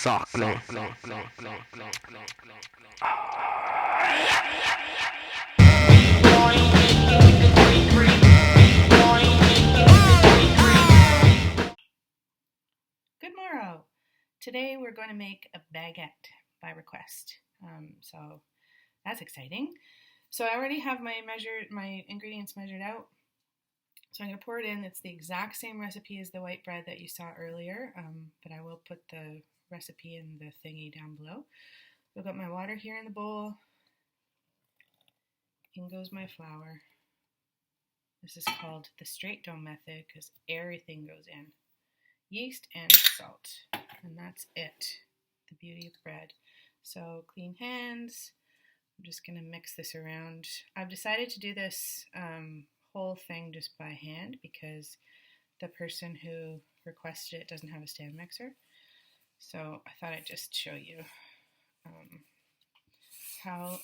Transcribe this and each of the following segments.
softly. Good morrow. Today we're going to make a baguette by request. So that's exciting. So I already have my ingredients measured out. So I'm going to pour it in. It's the exact same recipe as the white bread that you saw earlier, but I will put the recipe in the thingy down below. I've got my water here in the bowl. In goes my flour. This is called the straight dough method because everything goes in. Yeast and salt, and that's it. The beauty of bread. So clean hands. I'm just going to mix this around. I've decided to do this whole thing just by hand because the person who requested it doesn't have a stand mixer. So I thought I'd just show you how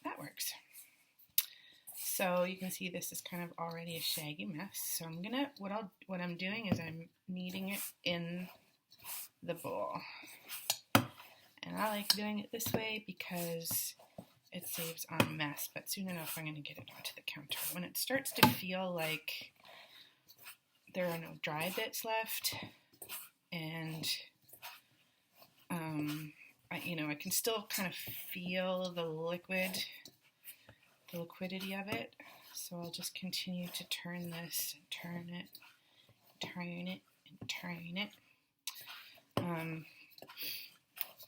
that works. So you can see this is kind of already a shaggy mess. So I'm gonna what I'm doing is I'm kneading it in the bowl. And I like doing it this way because it saves on a mess, but soon enough I'm gonna get it onto the counter. When it starts to feel like there are no dry bits left and I can still kind of feel the liquidity of it. So I'll just continue to turn this, turn it, and turn it.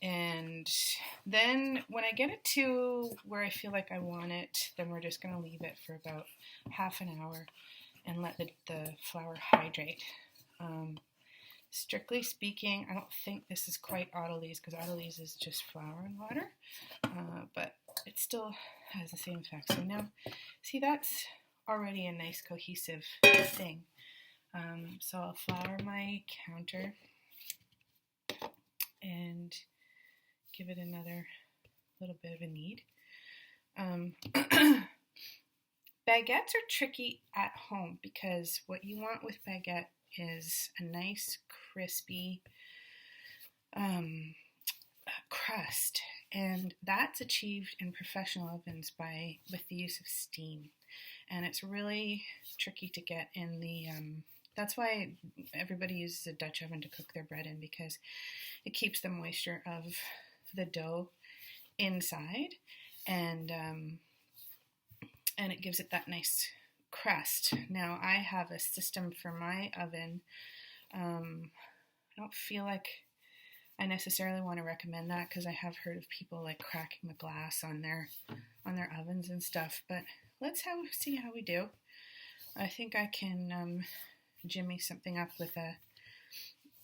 And then when I get it to where I feel like I want it, then we're just going to leave it for about half an hour and let the flour hydrate. Strictly speaking, I don't think this is quite autolyse because autolyse is just flour and water, but it still has the same effect. So now, see, that's already a nice cohesive thing. So I'll flour my counter and give it another little bit of a knead. Baguettes are tricky at home because what you want with baguette is a nice crispy crust, and that's achieved in professional ovens with the use of steam, and it's really tricky to get in the that's why everybody uses a Dutch oven to cook their bread in, because it keeps the moisture of the dough inside, and it gives it that nice crust. Now I have a system for my oven. I don't feel like I necessarily want to recommend that because I have heard of people like cracking the glass on their ovens and stuff. But let's see how we do. I think I can jimmy something up with a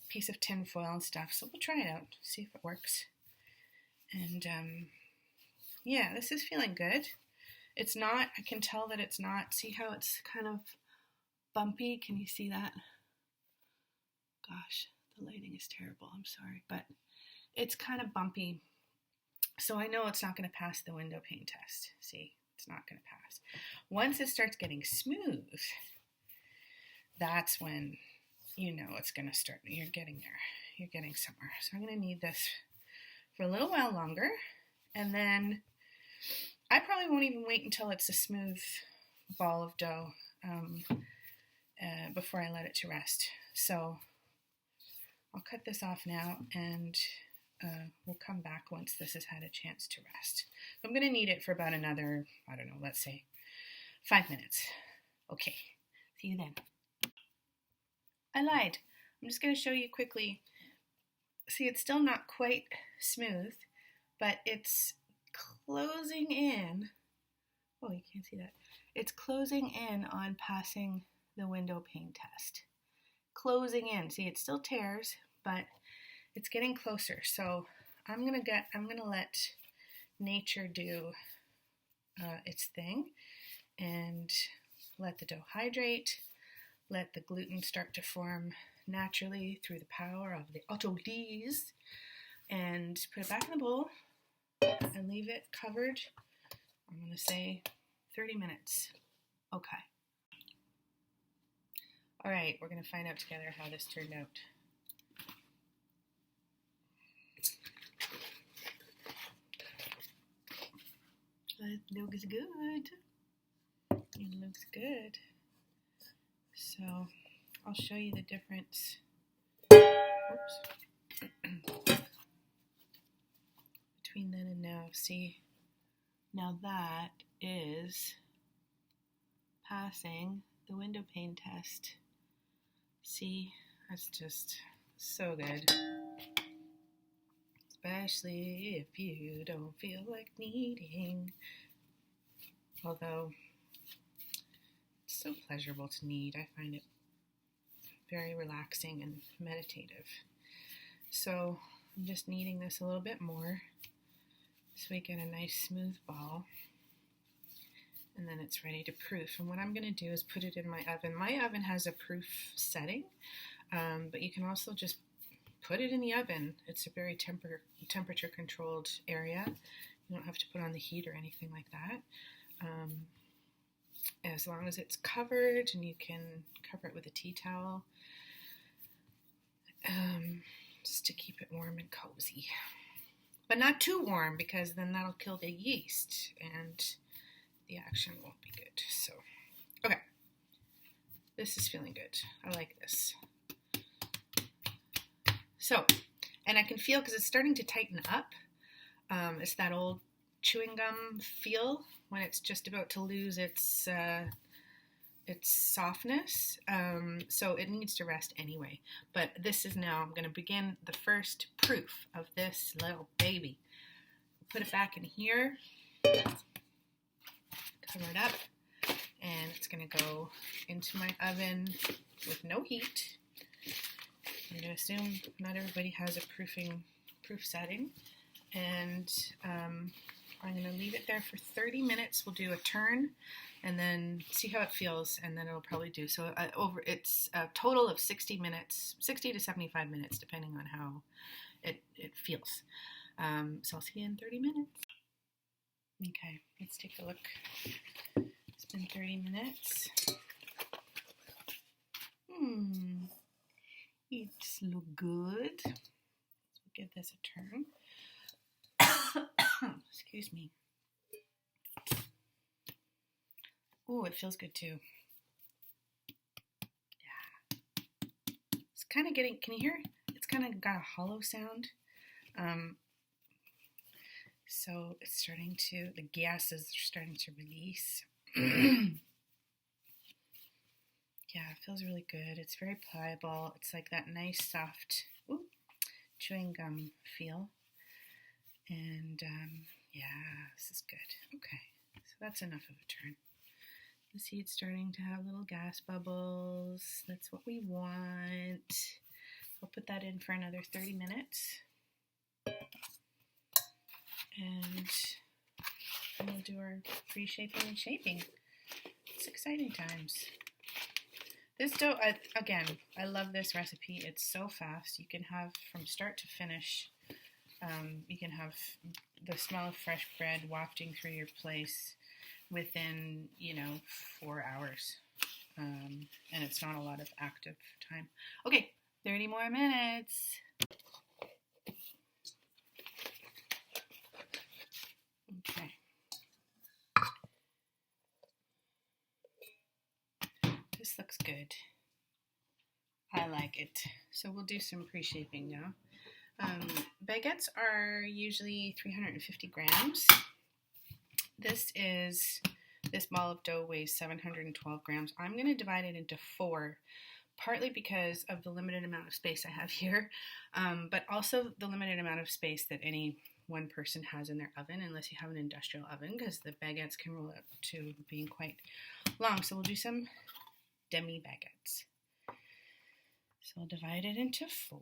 piece of tin foil and stuff. So we'll try it out, see if it works. And yeah, this is feeling good. It's not, I can tell that it's not, see how it's kind of bumpy? Can you see that? Gosh, the lighting is terrible, I'm sorry, but it's kind of bumpy. So I know it's not going to pass the window pane test. See, it's not going to pass. Once it starts getting smooth, that's when you know it's going to start. You're getting there. You're getting somewhere. So I'm going to knead this for a little while longer, and then I probably won't even wait until it's a smooth ball of dough before I let it to rest. So I'll cut this off now, and we'll come back once this has had a chance to rest. So I'm going to knead it for about another, I don't know, let's say 5 minutes. Okay, see you then. I lied. I'm just going to show you quickly. See, it's still not quite smooth, but it's closing in. Oh, you can't see that. It's closing in on passing the window pane test. Closing in. See, it still tears, but it's getting closer. So I'm gonna let nature do its thing and let the dough hydrate, let the gluten start to form naturally through the power of the autolyse, and put it back in the bowl and leave it covered. I'm going to say 30 minutes. Okay. All right, we're going to find out together how this turned out. Looks good. It looks good. So I'll show you the difference. Oops. Between then and now. See, now that is passing the window pane test. See, that's just so good. Especially if you don't feel like kneading. Although it's so pleasurable to knead. I find it very relaxing and meditative. So I'm just kneading this a little bit more so we get a nice smooth ball. And then it's ready to proof. And what I'm going to do is put it in my oven. My oven has a proof setting, but you can also just put it in the oven. It's a very temperature controlled area. You don't have to put on the heat or anything like that. As long as it's covered, and you can cover it with a tea towel, just to keep it warm and cozy. But not too warm, because then that'll kill the yeast and the action won't be good. So, okay. This is feeling good. I like this. So, and I can feel, because it's starting to tighten up. It's that old chewing gum feel when it's just about to lose its softness. So it needs to rest anyway. But this is now, I'm going to begin the first proof of this little baby. Put it back in here. Cover it up. And it's going to go into my oven with no heat. I'm going to assume not everybody has a proof setting. And I'm going to leave it there for 30 minutes. We'll do a turn and then see how it feels, and then it'll probably do. So it's a total of 60 minutes, 60 to 75 minutes, depending on how it feels. So I'll see you in 30 minutes. Okay, let's take a look. It's been 30 minutes. It's look good. Let's give this a turn. Excuse me. Oh, it feels good too. Yeah. It's kind of getting, can you hear it? It's kind of got a hollow sound. So it's starting to, the gases are starting to release. Yeah, it feels really good. It's very pliable. It's like that nice soft chewing gum feel. And yeah, this is good. Okay, so that's enough of a turn. You see it's starting to have little gas bubbles. That's what we want. I'll put that in for another 30 minutes. And we'll do our pre-shaping and shaping. It's exciting times. This dough, again, I love this recipe. It's so fast. You can have from start to finish. You can have the smell of fresh bread wafting through your place within, 4 hours. And it's not a lot of active time. Okay, 30 more minutes. Okay. This looks good. I like it. So we'll do some pre-shaping now. Baguettes are usually 350 grams. This ball of dough weighs 712 grams. I'm going to divide it into 4, partly because of the limited amount of space I have here, but also the limited amount of space that any one person has in their oven, unless you have an industrial oven, because the baguettes can roll up to being quite long. So we'll do some demi baguettes. So I'll divide it into 4.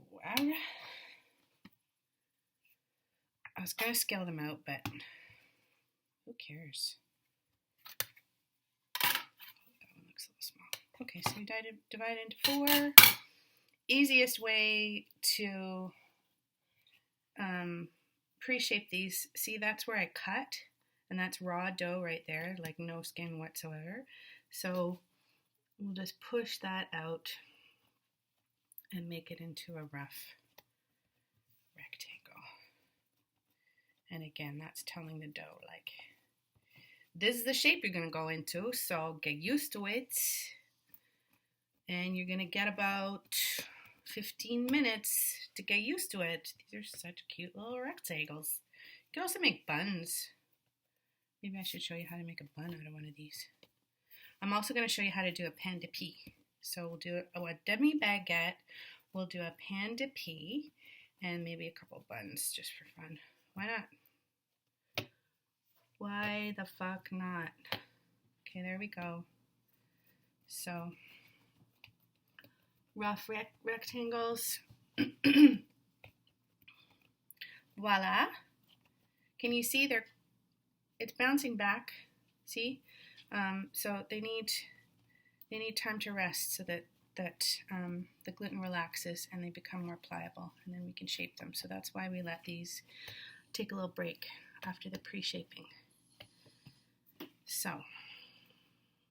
I was going to scale them out, but who cares? Oh, that one looks a little small. Okay, so we divide into 4. Easiest way to pre-shape these, see, that's where I cut, and that's raw dough right there, like no skin whatsoever. So we'll just push that out and make it into a rough rectangle. And again, that's telling the dough, like, this is the shape you're going to go into, so get used to it. And you're going to get about 15 minutes to get used to it. These are such cute little rectangles. You can also make buns. Maybe I should show you how to make a bun out of one of these. I'm also going to show you how to do a pain de pie. So we'll do a demi baguette, we'll do a pain de pie, and maybe a couple buns just for fun. Why not? Why the fuck not? Okay, there we go. So, rough rectangles. Voila. Can you see it's bouncing back? See? So they need time to rest so that the gluten relaxes and they become more pliable, and then we can shape them. So that's why we let these take a little break after the pre-shaping. So